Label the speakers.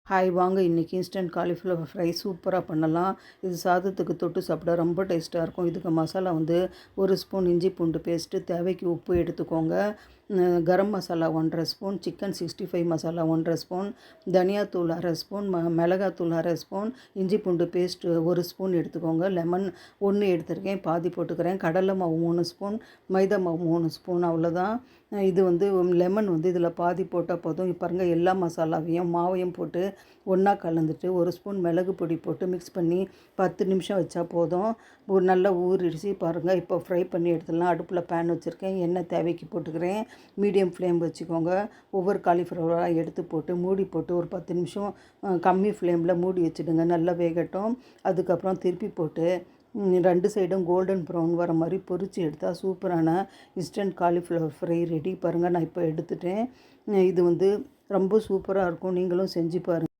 Speaker 1: Hi வாங்க இன்றைக்கி instant cauliflower fry சூப்பராக பண்ணலாம். இது சாதத்துக்கு தொட்டு சாப்பிட ரொம்ப டேஸ்ட்டாக இருக்கும். இதுக்கு மசாலா வந்து 1 ஸ்பூன் இஞ்சி பூண்டு பேஸ்ட்டு, தேவைக்கு உப்பு எடுத்துக்கோங்க. Garam masala 1½ spoon, chicken 65 masala 1½ spoon, தனியாத்தூள் 1/2 ஸ்பூன், மிளகாத்தூள் 1/2 ஸ்பூன், இஞ்சி பூண்டு பேஸ்ட் 1 ஸ்பூன் எடுத்துக்கோங்க. லெமன் 1 எடுத்துருக்கேன், பாதி போட்டுக்கிறேன். கடலை மாவு 3 ஸ்பூன், மைதா மாவு 3 ஸ்பூன், அவ்வளோதான். இது வந்து லெமன் வந்து இதில் பாதி போட்டால் போதும். பாருங்கள், எல்லா மசாலாவையும் மாவையும் போட்டு ஒன்றா கலந்துட்டு 1 ஸ்பூன் மிளகு பொடி போட்டு மிக்ஸ் பண்ணி 10 நிமிஷம் வச்சா போதும். நல்லா ஊறிடுச்சு பாருங்கள். இப்போ ஃப்ரை பண்ணி எடுத்துடலாம். அடுப்பில் பேன் வச்சுருக்கேன், எண்ணெய் தேவைக்கு போட்டுக்கிறேன். மீடியம் ஃப்ளேம் வச்சுக்கோங்க. ஒவ்வொரு காலிஃப்ளவராக எடுத்து போட்டு மூடி போட்டு ஒரு 10 நிமிஷம் கம்மி ஃப்ளேமில் மூடி வச்சுடுங்க. நல்லா வேகட்டும். அதுக்கப்புறம் திருப்பி போட்டு 2 சைடும் கோல்டன் ப்ரௌன் வர மாதிரி பொரித்து எடுத்தால் சூப்பரான இன்ஸ்டன்ட் காலிஃப்ளவர் ஃப்ரை ரெடி. பாருங்கள், நான் இப்போ எடுத்துட்டேன். இது வந்து ரொம்ப சூப்பராக இருக்கும். நீங்களும் செஞ்சு பாருங்கள்.